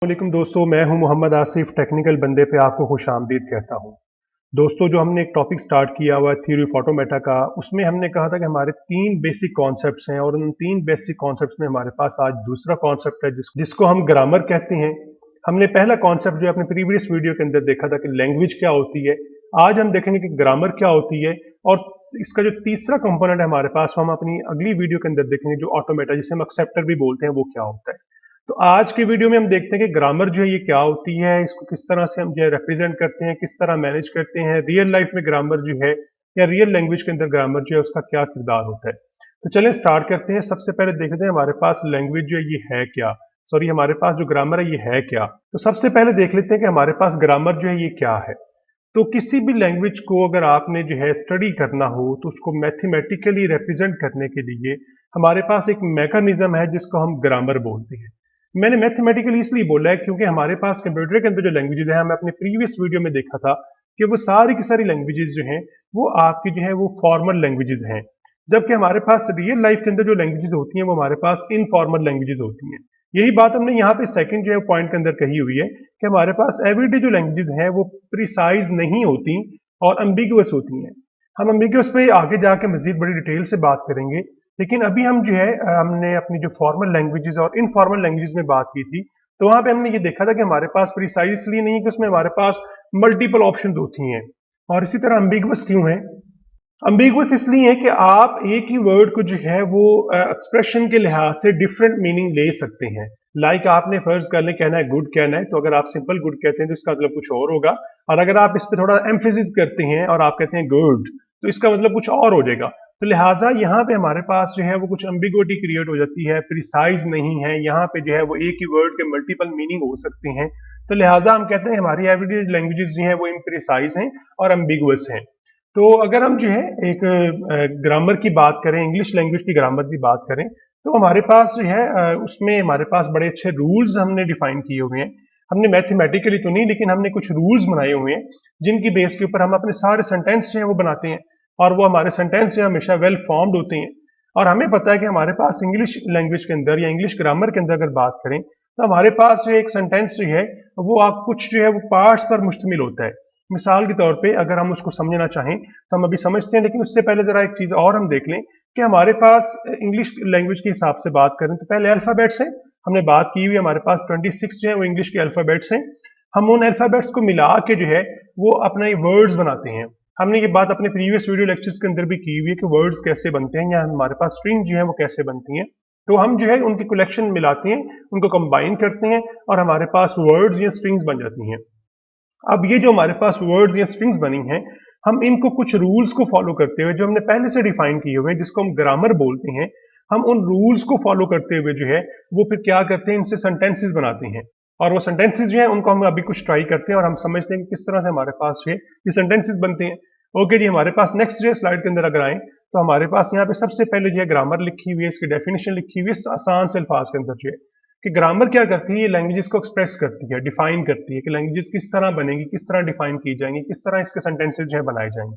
वालेकुम दोस्तों, मैं हूं मोहम्मद आसिफ। टेक्निकल बंदे पे आपको खुशामदीद कहता हूं। दोस्तों, जो हमने एक टॉपिक स्टार्ट किया हुआ है थ्योरी ऑफ ऑटोमेटा का, उसमें हमने कहा था कि हमारे 3 बेसिक कॉन्सेप्ट्स हैं और उन 3 बेसिक कॉन्सेप्ट्स में हमारे पास आज दूसरा कॉन्सेप्ट है जिसको हम ग्रामर कहते हैं। हमने पहला कॉन्सेप्ट जो अपने प्रीवियस वीडियो के अंदर देखा था कि लैंग्वेज क्या होती है। आज हम देखेंगे कि ग्रामर क्या होती है और इसका जो तीसरा कंपोनेंट है हमारे पास, वो हम अपनी अगली वीडियो के अंदर देखेंगे, जो ऑटोमेटा जिसे हम एक्सेप्टर भी बोलते हैं, वो क्या होता है। तो आज की वीडियो में हम देखते हैं कि ग्रामर जो है ये क्या होती है, इसको किस तरह से हम जो है रिप्रेजेंट करते हैं, किस तरह मैनेज करते हैं, रियल लाइफ में ग्रामर जो है या रियल लैंग्वेज के अंदर ग्रामर जो है उसका क्या किरदार होता है। तो चलें स्टार्ट करते हैं। सबसे पहले देखते हैं हमारे पास लैंग्वेज जो है ये है क्या, सॉरी हमारे पास जो ग्रामर है ये है क्या। तो सबसे पहले देख लेते हैं कि हमारे पास ग्रामर जो है ये क्या है। तो किसी भी लैंग्वेज को अगर आपने जो है स्टडी करना हो तो उसको मैथमेटिकली रिप्रेजेंट करने के लिए हमारे पास एक मैकेनिज्म है जिसको हम ग्रामर बोलते हैं। मैंने मैथमेटिकली इसलिए बोला है क्योंकि हमारे पास कंप्यूटर के अंदर जो लैंग्वेजेस है, हमें अपने प्रीवियस वीडियो में देखा था कि वो सारी की सारी लैंग्वेजेस जो हैं वो आपकी जो है वो फॉर्मल लैंग्वेजेस हैं, जबकि हमारे पास रियल लाइफ के अंदर जो लैंग्वेजेस होती हैं वो हमारे पास इनफॉर्मल लैंग्वेजेस होती हैं। यही बात हमने यहाँ पे सेकंड जो है पॉइंट के अंदर कही हुई है कि हमारे पास एवरीडे जो लैंग्वेजेस हैं वो प्रिसाइज नहीं होती और अम्बिगुअस होती हैं। हम अम्बिगुअस पे आगे जाके मजीद बड़ी डिटेल से बात करेंगे, लेकिन अभी हम जो है हमने अपनी जो फॉर्मल लैंग्वेजेस और इनफॉर्मल लैंग्वेजेस में बात की थी, तो वहां पे हमने ये देखा था कि हमारे पास प्रिसाइज इसलिए नहीं है कि उसमें हमारे पास मल्टीपल ऑप्शंस होती हैं। और इसी तरह अम्बिगुअस क्यों है? अम्बिगुअस इसलिए है कि आप एक ही वर्ड को जो है वो एक्सप्रेशन के लिहाज से डिफरेंट मीनिंग ले सकते हैं। लाइक आपने फर्ज कर ले कहना है गुड कहना है, तो अगर आप सिंपल गुड कहते हैं तो इसका मतलब कुछ और होगा, और अगर आप इस पे थोड़ा एम्फेसिस करते हैं और आप कहते हैं गुड तो इसका मतलब कुछ और हो जाएगा। तो लिहाजा यहाँ पे हमारे पास जो है वो कुछ अम्बिगुइटी क्रिएट हो जाती है, प्रिसाइज नहीं है। यहाँ पे जो है वो एक ही वर्ड के मल्टीपल मीनिंग हो सकते हैं। तो लिहाजा हम कहते हैं हमारी एवरीडे लैंग्वेजेस जो है वो इम्प्रिसाइज हैं और अम्बिगुअस हैं। तो अगर हम जो है एक ग्रामर की बात करें, इंग्लिश लैंग्वेज की ग्रामर की बात करें, तो हमारे पास जो है उसमें हमारे पास बड़े अच्छे रूल्स हमने डिफाइन किए हुए हैं। हमने मैथमेटिकली तो नहीं, लेकिन हमने कुछ रूल्स बनाए हुए हैं जिनकी बेस के ऊपर हम अपने सारे सेंटेंस जो है वो बनाते हैं, और वो हमारे सेंटेंस जो हमेशा वेल फॉर्म्ड होते हैं। और हमें पता है कि हमारे पास इंग्लिश लैंग्वेज के अंदर या इंग्लिश ग्रामर के अंदर अगर बात करें तो हमारे पास जो एक सेंटेंस जो है वो आप कुछ जो है वो पार्ट्स पर मुश्तमिल होता है। मिसाल के तौर पे अगर हम उसको समझना चाहें तो हम अभी समझते हैं, लेकिन उससे पहले जरा एक चीज और हम देख लें कि हमारे पास इंग्लिश लैंग्वेज के हिसाब से बात करें तो पहले अल्फाबेट्स हैं। हमने बात की हुई हमारे पास 26 जो है वो इंग्लिश के अल्फाबेट्स हैं। हम उन अल्फाबेट्स को मिला के जो है वो अपने वर्ड्स बनाते हैं। हमने ये बात अपने प्रीवियस वीडियो लेक्चर्स के अंदर भी की हुई है कि वर्ड्स कैसे बनते हैं या हमारे पास स्ट्रिंग जो है वो कैसे बनती हैं। तो हम जो है उनकी कलेक्शन मिलाते हैं, उनको कंबाइन करते हैं और हमारे पास वर्ड्स या स्ट्रिंग्स बन जाती हैं। अब ये जो हमारे पास वर्ड्स या स्ट्रिंग्स बनी हैं, हम इनको कुछ रूल्स को फॉलो करते हुए जो हमने पहले से डिफाइन किए हुए हैं, जिसको हम ग्रामर बोलते हैं, हम उन रूल्स को फॉलो करते हुए जो है वो फिर क्या करते हैं, इनसे सेंटेंसेस बनाते हैं। और वो सेंटेंसेस जो है उनको हम अभी कुछ ट्राई करते हैं और हम समझते हैं कि किस तरह से हमारे पास जो है ये सेंटेंसेस बनते हैं। ओके जी, हमारे पास नेक्स्ट जो है स्लाइड के अंदर अगर आए तो हमारे पास यहाँ पे सबसे पहले जो है ग्रामर लिखी हुई है, इसकी डेफिनेशन लिखी हुई है आसान से अल्फाज के अंदर जो है कि ग्रामर क्या करती है, ये लैंग्वेजेस को एक्सप्रेस करती है, डिफाइन करती है कि लैंग्वेजेस किस तरह बनेगी, किस तरह डिफाइन की जाएंगी, किस तरह इसके सेंटेंसेस जो है बनाए जाएंगे।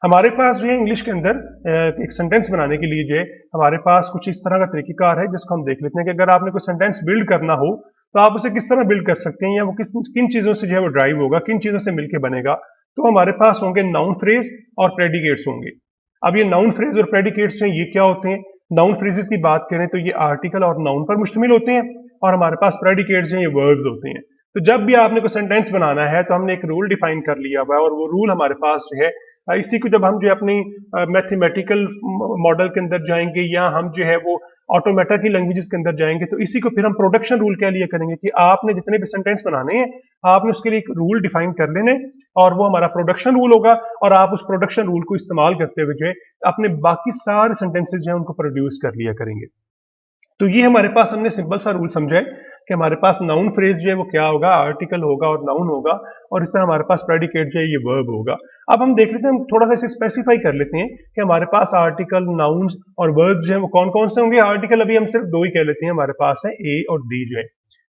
हमारे पास जो है इंग्लिश के अंदर एक सेंटेंस बनाने के लिए जो है हमारे पास कुछ इस तरह का तरीकेकार है जिसको हम देख लेते हैं कि अगर आपने कोई सेंटेंस बिल्ड करना हो तो आप उसे किस तरह बिल्ड कर सकते हैं या वो किन चीजों से जो है वो ड्राइव होगा, किन चीजों से मिलकर बनेगा। तो हमारे पास होंगे नाउन फ्रेज और प्रेडिकेट्स होंगे। अब ये नाउन फ्रेज और प्रेडिकेट्स जो ये क्या होते हैं? नाउन फ्रेजेस की बात करें तो ये आर्टिकल और नाउन पर मुश्तमिल होते हैं, और हमारे पास प्रेडिकेट्स हैं, ये वर्ब्स होते हैं। तो जब भी आपने कोई सेंटेंस बनाना है तो हमने एक रूल डिफाइन कर लिया हुआ है, और वो रूल हमारे पास जो है इसी को जब हम जो है अपनी मैथमेटिकल मॉडल के अंदर जाएंगे या हम जो है वो ऑटोमेटा की लैंग्वेजेस के अंदर जाएंगे तो इसी को फिर हम प्रोडक्शन रूल कह लिया करेंगे कि आपने जितने भी सेंटेंस बनाने हैं आपने उसके लिए एक रूल डिफाइन कर लेने, और वो हमारा प्रोडक्शन रूल होगा, और आप उस प्रोडक्शन रूल को इस्तेमाल करते हुए जो है अपने बाकी सारे सेंटेंसेस जो है उनको प्रोड्यूस कर लिया करेंगे। तो ये हमारे पास हमने सिंपल सा रूल समझा है कि हमारे पास नाउन फ्रेज जो है वो क्या होगा, आर्टिकल होगा और नाउन होगा, और इस तरह हमारे पास प्रेडिकेट जो है ये वर्ब होगा। अब हम देख लेते हैं, हम थोड़ा सा इसे स्पेसिफाई कर लेते हैं कि हमारे पास आर्टिकल, नाउन्स और वर्ब जो है वो कौन कौन से होंगे। आर्टिकल अभी हम सिर्फ 2 ही कह लेते हैं, हमारे पास है ए और दी जो है,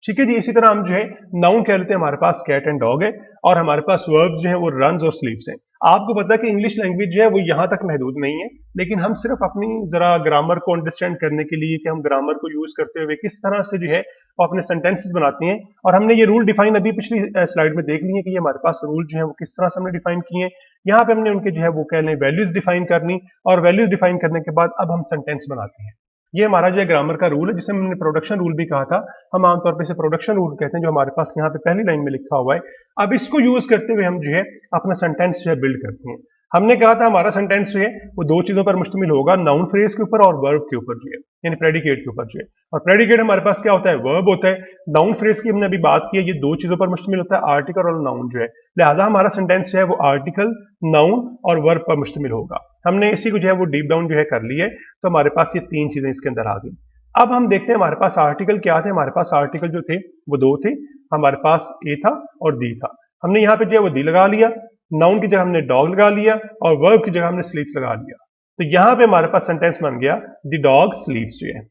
ठीक है जी। इसी तरह हम जो है नाउन कह लेते हैं, हमारे पास कैट एंड डॉग है, और हमारे पास वर्ब्स जो है वो रन्स और स्लीप्स हैं। आपको पता है कि इंग्लिश लैंग्वेज जो है वो यहाँ तक महदूद नहीं है, लेकिन हम सिर्फ अपनी जरा ग्रामर को अंडरस्टैंड करने के लिए कि हम ग्रामर को यूज करते हुए किस तरह से जो है वो अपने सेंटेंसेस बनाते हैं, और हमने ये रूल डिफाइन अभी पिछली स्लाइड में देख लिए कि ये हमारे पास रूल जो है वो किस तरह से हमने डिफाइन किए हैं। यहाँ पे हमने उनके जो है वो कह लें वैल्यूज डिफाइन करनी, और वैल्यूज डिफाइन करने के बाद अब हम सेंटेंस बनाते हैं। ये हमारा जो है ग्रामर का रूल है, जिसे हमने प्रोडक्शन रूल भी कहा था। हम आमतौर पर इसे प्रोडक्शन रूल कहते हैं, जो हमारे पास यहाँ पे पहली लाइन में लिखा हुआ है। अब इसको यूज करते हुए हम जो है अपना सेंटेंस जो है बिल्ड करते हैं। हमने कहा था हमारा सेंटेंस जो है वो दो चीजों पर मुश्तमिल होगा, नाउन फ्रेज के ऊपर और वर्ब के ऊपर जो है, यानी प्रेडिकेट के ऊपर जो है। और प्रेडिकेट हमारे पास क्या होता है, वर्ब होता है। नाउन फ्रेज की हमने अभी बात की है, ये दो चीजों पर मुश्तमिल होता है, आर्टिकल और नाउन जो है। लिहाजा हमारा सेंटेंस जो है वो आर्टिकल, नाउन और वर्ब पर मुश्तमिल होगा। हमने इसी को जो है वो डीप डाउन जो है कर लिया है, तो हमारे पास ये तीन चीजें इसके अंदर आ गई। अब हम देखते हैं हमारे पास आर्टिकल क्या थे। हमारे पास आर्टिकल जो थे वो दो थे, हमारे पास ए था और दी था। हमने यहाँ पे जो है वो दी लगा लिया, नाउन की जगह हमने डॉग लगा लिया, और वर्ब की जगह हमने स्लीप्स लगा लिया। तो यहां पे हमारे पास सेंटेंस बन गया द डॉग स्लीप्स जो है।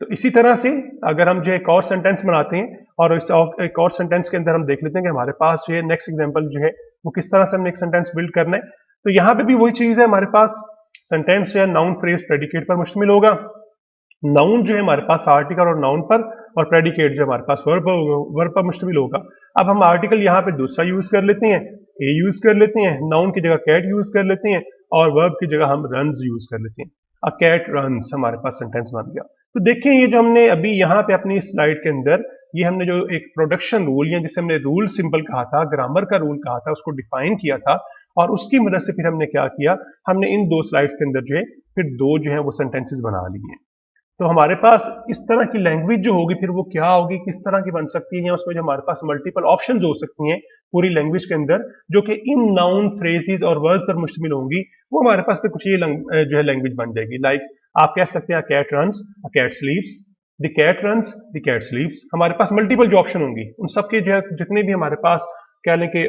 तो इसी तरह से अगर हम जो है एक और सेंटेंस बनाते हैं, और इस एक और सेंटेंस के अंदर हम देख लेते हैं कि हमारे पास जो है नेक्स्ट एग्जांपल जो है वो किस तरह से हमने एक सेंटेंस बिल्ड करना है। तो यहाँ पे भी वही चीज है, हमारे पास सेंटेंस जो है नाउन फ्रेज प्रेडिकेट पर मुश्तमिल होगा। नाउन जो है हमारे पास आर्टिकल और नाउन पर, और प्रेडिकेट जो हमारे पास वर्ब पर मुश्तमिल होगा। अब हम आर्टिकल यहाँ पे दूसरा यूज कर लेते हैं, ए यूज कर लेते हैं, नाउन की जगह कैट यूज कर लेते हैं, और वर्ब की जगह हम रन्स यूज कर लेते हैं। अ कैट रन्स हमारे पास सेंटेंस बन गया। तो देखें ये जो हमने अभी यहाँ पे अपनी स्लाइड के अंदर ये हमने जो एक प्रोडक्शन रूल या जिसे हमने रूल सिंपल कहा था, ग्रामर का रूल कहा था, उसको डिफाइन किया था, और उसकी मदद से फिर हमने क्या किया, हमने इन दो स्लाइड्स के अंदर जो है फिर दो जो है वो सेंटेंसेस बना लिए। तो हमारे पास इस तरह की लैंग्वेज जो होगी फिर वो क्या होगी, किस तरह की बन सकती है, उसमें जो हमारे पास मल्टीपल ऑप्शंस हो सकती हैं पूरी लैंग्वेज के अंदर, जो कि इन नाउन फ्रेजेस और वर्ड्स पर मुश्तमिल होंगी, वो हमारे पास फिर कुछ ये जो है लैंग्वेज बन जाएगी। लाइक आप कह सकते हैं cat runs, a cat sleeps, the cat runs, the cat sleeps. हमारे पास मल्टीपल जो ऑप्शन होंगी उन सबके जो है जितने भी हमारे पास कह लें कि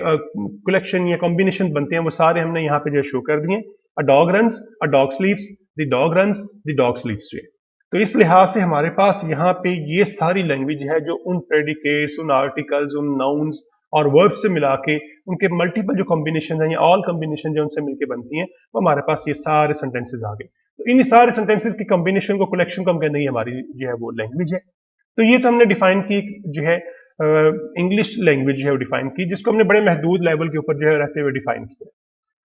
कलेक्शन या कॉम्बिनेशन बनते हैं वो सारे हमने यहाँ पे जो शो कर दिए। A dog runs, a dog स्लीप्स, the dog runs, the dog स्लीप्स जो है। तो इस लिहाज से हमारे पास यहाँ पे ये सारी लैंग्वेज है जो उन प्रेडिकेट्स, उन आर्टिकल्स, उन नाउन्स और वर्ब्स से मिला के उनके मल्टीपल जो कॉम्बिनेशन है या ऑल कॉम्बिनेशन जो उनसे मिलकर बनती हैं, वो हमारे पास ये सारे सेंटेंसेस आ गए। तो इन सारे सेंटेंसेस की कॉम्बिनेशन को, कलेक्शन को हम कहते हैं हमारी जो है वो लैंग्वेज है। तो ये तो हमने डिफाइन की जो है इंग्लिश लैंग्वेज जो है डिफाइन की, जिसको हमने बड़े महदूद लेवल के ऊपर जो है रहते हुए डिफाइन किया।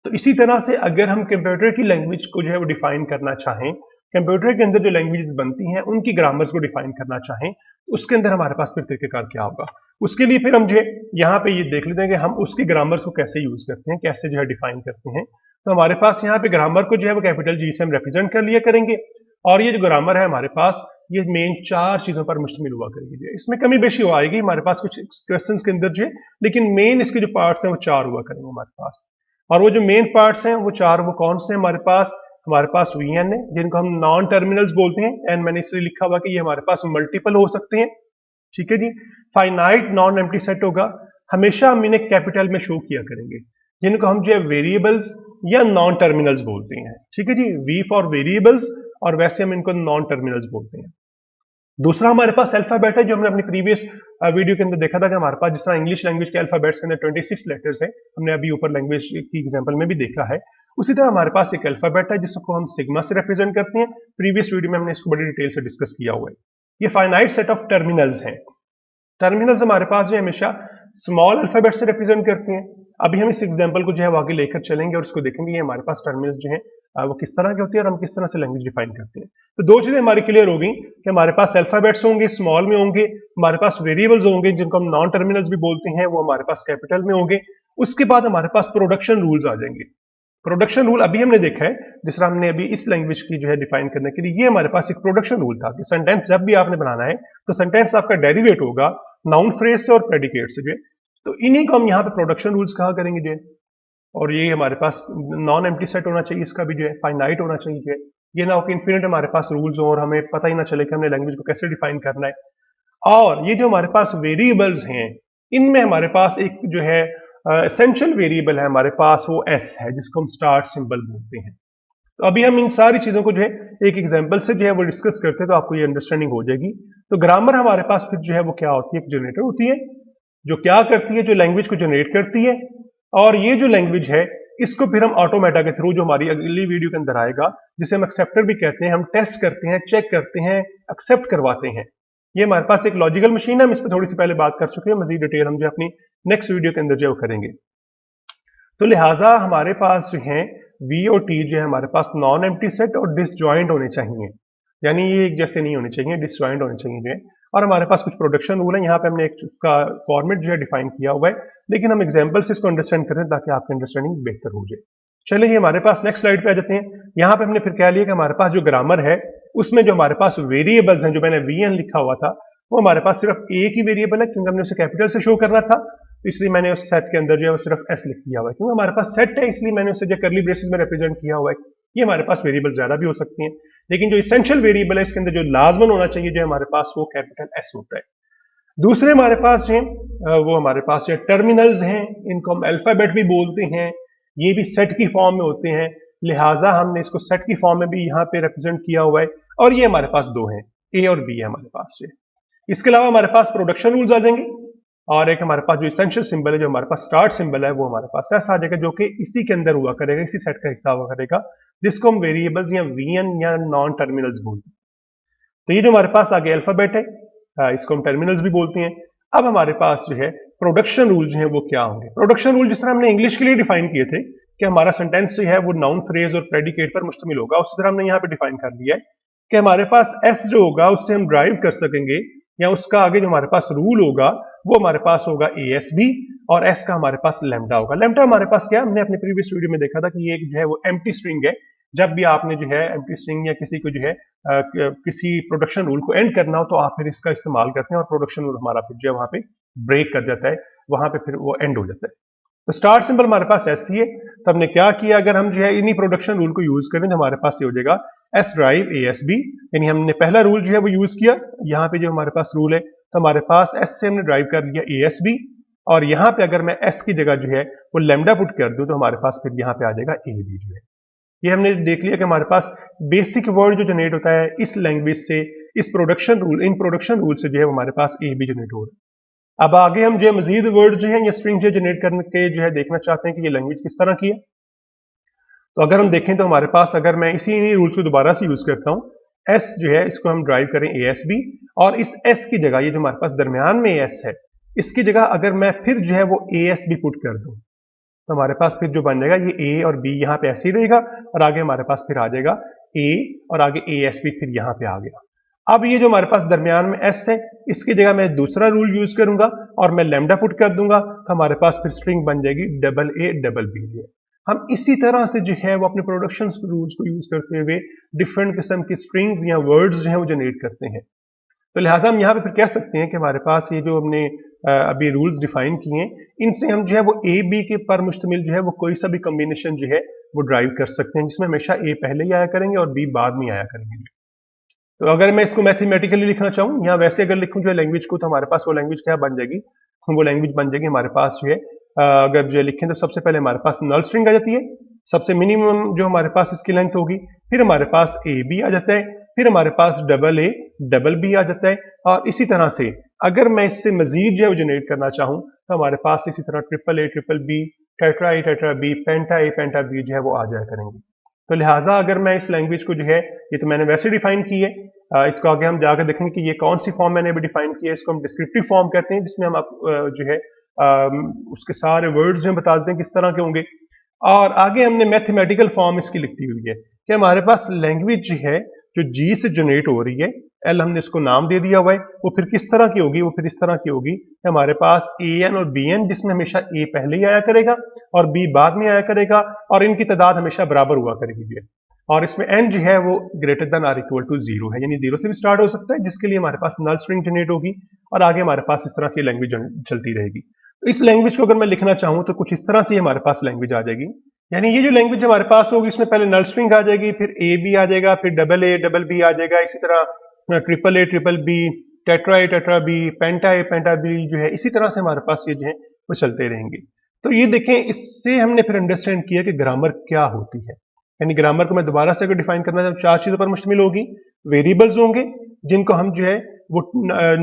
तो इसी तरह से अगर हम कंप्यूटर की लैंग्वेज को जो है वो डिफाइन करना चाहें, कंप्यूटर के अंदर जो लैंग्वेजेस बनती हैं उनकी ग्रामर्स को डिफाइन करना चाहें, तो उसके अंदर हमारे पास फिर तरीकेकार क्या होगा। उसके लिए फिर हम जो है यहाँ पे ये देख लेते हैं कि हम उसकी ग्रामर्स को कैसे यूज करते हैं, कैसे जो है डिफाइन करते हैं। तो हमारे पास यहाँ पे ग्रामर को जो है वो कैपिटल जी से हम रिप्रेजेंट कर लिया करेंगे, और ये जो ग्रामर है हमारे पास ये मेन चार चीजों पर मुश्तमिल हुआ करेगी। इसमें कमी बेशी हो आएगी हमारे पास कुछ क्वेश्चंस के अंदर जो है, लेकिन मेन इसके जो पार्ट्स हैं वो चार हुआ करेंगे हमारे पास। और वो जो मेन पार्ट्स हैं वो चार, वो कौन से हैं हमारे पास वीएन है जिनको हम नॉन टर्मिनल्स बोलते हैं, एंड मैंने इसलिए लिखा हुआ कि ये हमारे पास मल्टीपल हो सकते हैं। ठीक है जी। फाइनाइट नॉन एम्प्टी सेट होगा, हमेशा हम इन्हें कैपिटल में शो किया करेंगे, जिनको हम जो है वेरिएबल्स या नॉन टर्मिनल्स बोलते हैं। ठीक है जी, वी फॉर वेरिएबल्स, और वैसे हम इनको नॉन टर्मिनल्स बोलते हैं। दूसरा हमारे पास अल्फाबेट है, जो हमने अपनी प्रीवियस वीडियो के अंदर देखा था कि हमारे पास जिस तरह इंग्लिश लैंग्वेज के अल्फाबेट्स के अंदर 26 लेटर्स हैं, हमने अभी ऊपर लैंग्वेज की एग्जांपल में भी देखा है, उसी तरह हमारे पास एक अल्फाबेट है जिसको हम सिग्मा से रिप्रेजेंट करते हैं। प्रीवियस वीडियो में हमने इसको बड़ी डिटेल से डिस्कस किया हुआ है। ये फाइनाइट सेट ऑफ टर्मिनल्स हैं। टर्मिनल्स हमारे पास जो है हमेशा स्मॉल अल्फाबेट से रिप्रेजेंट करते हैं। अभी हम इस एग्जांपल को जो है आगे लेकर चलेंगे और इसको देखेंगे ये हमारे पास टर्मिनल्स जो है वो किस तरह के होती है और हम किस तरह से लैंग्वेज डिफाइन करते हैं। तो दो चीजें हमारी क्लियर हो गई कि हमारे पास अल्फाबेट्स होंगे, स्मॉल में होंगे, हमारे पास वेरिएबल्स होंगे जिनको हम नॉन टर्मिनल्स भी बोलते हैं, वो हमारे पास कैपिटल में होंगे। उसके बाद हमारे पास प्रोडक्शन रूल्स आ जाएंगे। प्रोडक्शन रूल अभी हमने देखा है, जिस तरह हमने अभी इस लैंग्वेज की जो है डिफाइन करने के लिए, ये हमारे पास एक प्रोडक्शन रूल था कि सेंटेंस जब भी आपने बनाना है तो सेंटेंस आपका डेरिवेट होगा नाउन फ्रेज से और प्रेडिकेट से जो है। तो इन्हीं को हम यहाँ पे प्रोडक्शन रूल्स कहा करेंगे जो है। और ये हमारे पास नॉन एम्प्टी सेट होना चाहिए, इसका भी जो है फाइनाइट होना चाहिए जो है। ये ना हो कि इन्फिनिट हमारे पास रूल्स हो और हमें पता ही ना चले कि हमने लैंग्वेज को कैसे डिफाइन करना है। और ये जो हमारे पास वेरिएबल्स हैं, इनमें हमारे पास एक जो है एसेंशियल वेरिएबल है हमारे पास, वो एस है, जिसको हम स्टार्ट सिंबल बोलते हैं। तो अभी हम इन सारी चीजों को जो है एक एग्जांपल से जो है वो डिस्कस करते हैं, तो आपको ये अंडरस्टैंडिंग हो जाएगी। तो ग्रामर हमारे पास फिर जो है वो क्या होती है, एक जनरेटर होती है जो क्या करती है, जो लैंग्वेज को जनरेट करती है। और ये जो लैंग्वेज है इसको फिर हम ऑटोमेटा के थ्रू, जो हमारी अगली वीडियो के अंदर आएगा, जिसे हम एक्सेप्टर भी कहते हैं, हम टेस्ट करते हैं, चेक करते हैं, एक्सेप्ट करवाते हैं। ये हमारे पास एक लॉजिकल मशीन है, हम इस पर थोड़ी सी पहले बात कर चुके हैं, मजीद डिटेल हम जो अपनी नेक्स्ट वीडियो के अंदर जो करेंगे। तो लिहाजा हमारे पास जो है वी और टी जो है हमारे पास नॉन एम्प्टी सेट और डिसजॉइंट होने चाहिए, यानी ये एक जैसे नहीं होने चाहिए, डिसजॉइंट होने चाहिए जो है। और हमारे पास कुछ प्रोडक्शन रूल है, यहाँ पे हमने एक उसका फॉर्मेट जो है डिफाइन किया हुआ है, लेकिन हम एग्जांपल से इसको अंडरस्टैंड करें ताकि आपकी अंडरस्टैंडिंग बेहतर हो जाए। चलिए हमारे पास नेक्स्ट स्लाइड पे आ जाते हैं। यहाँ पे हमने फिर कह लिया कि हमारे पास जो ग्रामर है उसमें जो हमारे पास वेरिएबल्स हैं, जो मैंने वीएन लिखा हुआ था, वो हमारे पास सिर्फ एक ही वेरिएबल है, क्योंकि हमने उसे कैपिटल से शो करना था, तो इसलिए मैंने उस सेट के अंदर जो है वो सिर्फ एस लिख दिया हुआ है। क्योंकि हमारे पास सेट है इसलिए मैंने उसे जो करली ब्रेसेस में रिप्रेजेंट किया हुआ है। ये हमारे पास वेरिएबल ज्यादा भी हो सकती हैं, लेकिन जो इसेंशियल वेरिएबल है इसके अंदर जो लाजमन होना चाहिए जो हमारे पास, वो कैपिटल एस होता है। दूसरे हमारे पास जो वो हमारे पास जो टर्मिनल्स हैं, इनको हम अल्फाबेट भी बोलते हैं, ये भी सेट की फॉर्म में होते हैं, लिहाजा हमने इसको सेट की फॉर्म में भी यहाँ पे रिप्रेजेंट किया हुआ है। और ये हमारे पास दो हैं, ए और बी है हमारे पास ये। इसके अलावा हमारे पास प्रोडक्शन रूल्स आ जाएंगे, और एक हमारे पास जो इसेंशियल सिंबल है, जो हमारे पास स्टार्ट सिंबल है, वो हमारे पास ऐसा आ जाएगा, जो कि इसी के अंदर हुआ करेगा, इसी सेट का हिस्सा हुआ करेगा, जिसको हम वेरिएबल्स या वीएन या नॉन टर्मिनल्स बोलते हैं। तो ये जो हमारे पास आगे अल्फाबेट है, इसको हम टर्मिनल्स भी बोलते हैं। अब हमारे पास जो है प्रोडक्शन रूल जो है वो क्या होंगे। प्रोडक्शन रूल जिस तरह हमने इंग्लिश के लिए डिफाइन किए थे कि हमारा सेंटेंस जो है वो नाउन, फ्रेज और प्रेडिकेट पर मुश्तमिल होगा, उसी तरह हमने यहाँ पे डिफाइन कर लिया है कि हमारे पास एस जो होगा उससे हम ड्राइव कर सकेंगे, या उसका आगे जो हमारे पास रूल होगा वो हमारे पास होगा ए एस बी, और एस का हमारे पास लेमडा होगा। लेमडा हमारे पास क्या, हमने अपने प्रीवियस वीडियो में देखा था कि ये एक जो है वो एम्प्टी स्ट्रिंग है। जब भी आपने जो है एम्प्टी स्ट्रिंग या किसी को जो है किसी प्रोडक्शन रूल को एंड करना हो, तो आप फिर इसका इस्तेमाल करते हैं, और प्रोडक्शन रूल हमारा फिर जो है वहां पे ब्रेक कर जाता है, वहां पे फिर वो एंड हो जाता है। तो स्टार्ट सिंबल हमारे पास एस ही है, तो हमने क्या किया, अगर हम जो है इन्हीं प्रोडक्शन रूल को यूज करें तो हमारे पास ये हो जाएगा S drive A S B, यानी हमने पहला रूल जो है वो यूज किया। यहाँ पे जो हमारे पास रूल है, तो हमारे पास एस से हमने ड्राइव कर लिया ए एस बी, और यहाँ पे अगर मैं एस की जगह जो है वो लेमडा पुट कर दूं, तो हमारे पास फिर यहाँ पे आ जाएगा ए बी जो है। ये हमने देख लिया कि हमारे पास बेसिक वर्ड जो जनरेट होता है इस लैंग्वेज से, इस production rule, in production rule से जो है हमारे पास ए बी जनरेट हो रहा है। अब आगे हम जो है मजीद वर्ड जो है या स्ट्रिंग जो जनरेट करने के जो है देखना चाहते हैं कि ये लैंग्वेज किस तरह की है। तो अगर हम देखें तो हमारे पास, अगर मैं इसी रूल्स को दोबारा से यूज करता हूँ, एस जो है इसको हम ड्राइव करें ए एस बी, और इस एस की जगह, ये जो हमारे पास दरमियान में एस है, इसकी जगह अगर मैं फिर जो है वो ए एस बी पुट कर दूं, तो हमारे पास फिर जो बन जाएगा ये ए और बी यहाँ पे ऐसे ही रहेगा, और आगे हमारे पास फिर आ जाएगा ए, और आगे ए एस बी फिर यहाँ पे आ गया। अब ये जो हमारे पास दरमियान में एस है, इसकी जगह मैं दूसरा रूल यूज करूंगा और मैं लेमडा पुट कर दूंगा, तो हमारे पास फिर स्ट्रिंग बन जाएगी डबल ए डबल बी जो है। हम इसी तरह से जो है वो अपने प्रोडक्शन रूल्स को यूज करते हुए डिफरेंट किस्म की स्ट्रिंग्स या वर्ड्स जो है वो जनरेट करते हैं। तो लिहाजा हम यहाँ पे फिर कह सकते हैं कि हमारे पास ये जो हमने अभी रूल्स डिफाइन किए हैं, इनसे हम जो है वो ए बी के पर मुश्तमिल जो है वो कोई सा भी कॉम्बिनेशन जो है वो ड्राइव कर सकते हैं, जिसमें हमेशा ए पहले ही आया करेंगे और बी बाद में आया करेंगे। तो अगर मैं इसको मैथमेटिकली लिखना चाहूँ, या वैसे अगर लिखूँ जो है लैंग्वेज को, तो हमारे पास वो लैंग्वेज क्या बन जाएगी, वो लैंग्वेज बन जाएगी हमारे पास जो है, अगर जो है लिखें तो सबसे पहले हमारे पास नल स्ट्रिंग आ जाती है, सबसे मिनिमम जो हमारे पास इसकी लेंथ होगी, फिर हमारे पास ए बी आ जाता है, फिर हमारे पास डबल ए डबल बी आ जाता है, और इसी तरह से अगर मैं इससे मजीद जो है जनरेट करना चाहूँ, तो हमारे पास इसी तरह triple A triple B, tetra A tetra B, penta A penta B जो है वो आ जाया करेंगे। तो लिहाजा अगर मैं इस लैंग्वेज को जो है, ये तो मैंने वैसे डिफाइन की है, इसको आगे हम जाकर देखेंगे कि ये कौन सी फॉर्म मैंने अभी डिफाइन की है। इसको हम डिस्क्रिप्टिव फॉर्म कहते हैं, जिसमें हम जो है उसके सारे वर्ड्स जो बता देते हैं किस तरह के होंगे, और आगे हमने मैथमेटिकल फॉर्म इसकी लिखती हुई है कि हमारे पास लैंग्वेज है जो जी से जनरेट हो रही है, एल हमने इसको नाम दे दिया हुआ है, वो फिर किस तरह की होगी, वो फिर इस तरह की होगी कि हमारे पास ए एन और बी एन, जिसमें हमेशा ए पहले ही आया करेगा और बी बाद में आया करेगा, और इनकी तादाद हमेशा बराबर हुआ करेगी, और इसमें एन जो है वो greater than or equal to zero है, यानी जीरो से भी स्टार्ट हो सकता है, जिसके लिए हमारे पास नल स्ट्रिंग जनरेट होगी, और आगे हमारे पास इस तरह से लैंग्वेज चलती रहेगी। तो इस लैंग्वेज को अगर मैं लिखना चाहूँ तो कुछ इस तरह से हमारे पास लैंग्वेज आ जाएगी, यानी ये जो लैंग्वेज हमारे पास होगी इसमें पहले नल स्ट्रिंग आ जाएगी, फिर ए बी आ जाएगा, फिर डबल ए डबल बी आ जाएगा, इसी तरह triple A triple B, tetra A tetra B, penta A penta B जो है, इसी तरह से हमारे पास ये जो है वो चलते रहेंगे। तो ये देखें, इससे हमने फिर अंडरस्टैंड किया कि ग्रामर क्या होती है। यानी ग्रामर को मैं दोबारा से अगर डिफाइन करना चाहूँ, चार चीजों पर मुश्तमिल होगी। वेरिएबल्स होंगे जिनको हम जो है वो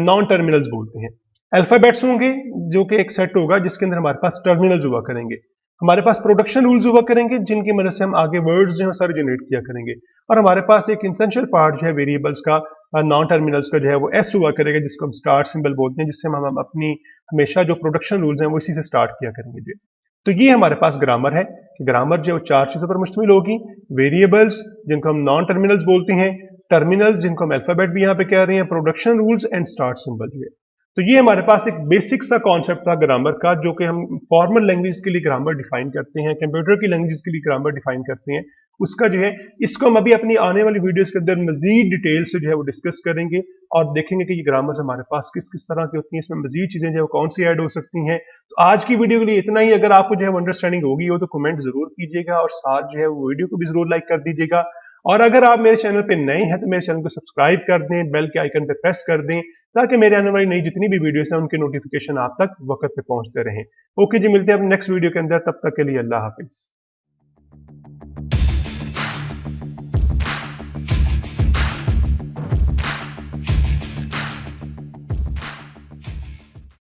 नॉन टर्मिनल्स बोलते हैं, अल्फाबेट्स होंगे जो कि एक सेट होगा जिसके अंदर हमारे पास टर्मिनल्स हुआ करेंगे, हमारे पास प्रोडक्शन रूल्स हुआ करेंगे जिनकी मदद से हम आगे वर्ड्स जो है सारे जनरेट किया करेंगे। और हमारे पास एक इंसेंशियल पार्ट जो है वेरिएबल्स का, नॉन टर्मिनल्स का जो है वो एस हुआ करेगा, जिसको हम स्टार्ट सिंबल बोलते हैं, जिससे हम अपनी हमेशा जो प्रोडक्शन रूल्स हैं वो इसी से स्टार्ट किया करेंगे जी। तो ये हमारे पास ग्रामर है कि ग्रामर जो है वो चार चीजों पर मुश्तमिल होगी। वेरिएबल्स जिनको हम नॉन टर्मिनल्स बोलते हैं, टर्मिनल्स जिनको हम अल्फाबेट भी यहाँ पे कह रहे हैं, production rules and start symbol जो है। तो ये हमारे पास एक बेसिक सा कॉन्सेप्ट था ग्रामर का, जो कि हम फॉर्मल लैंग्वेज के लिए ग्रामर डिफाइन करते हैं, कंप्यूटर की लैंग्वेज के लिए ग्रामर डिफाइन करते हैं, उसका जो है इसको हम अभी अपनी आने वाली वीडियोस के अंदर मजीद डिटेल से जो है वो डिस्कस करेंगे और देखेंगे कि ये ग्रामर्स हमारे पास किस किस तरह की होती हैं, इसमें मजीद चीजें जो है वो कौन सी ऐड हो सकती हैं। तो आज की वीडियो के लिए इतना ही। अगर आपको जो है अंडरस्टैंडिंग होगी हो तो कमेंट जरूर कीजिएगा और साथ जो है वो वीडियो को भी जरूर लाइक कर दीजिएगा। और अगर आप मेरे चैनल पे नए हैं तो मेरे चैनल को सब्सक्राइब कर दें, बेल के आइकन पे प्रेस कर दें, ताकि मेरे आने वाली नई जितनी भी वीडियोस हैं उनके नोटिफिकेशन आप तक वक्त पे पहुंचते रहें। ओके जी, मिलते हैं अपने नेक्स्ट वीडियो के अंदर, तब तक के लिए अल्लाह हाफिज।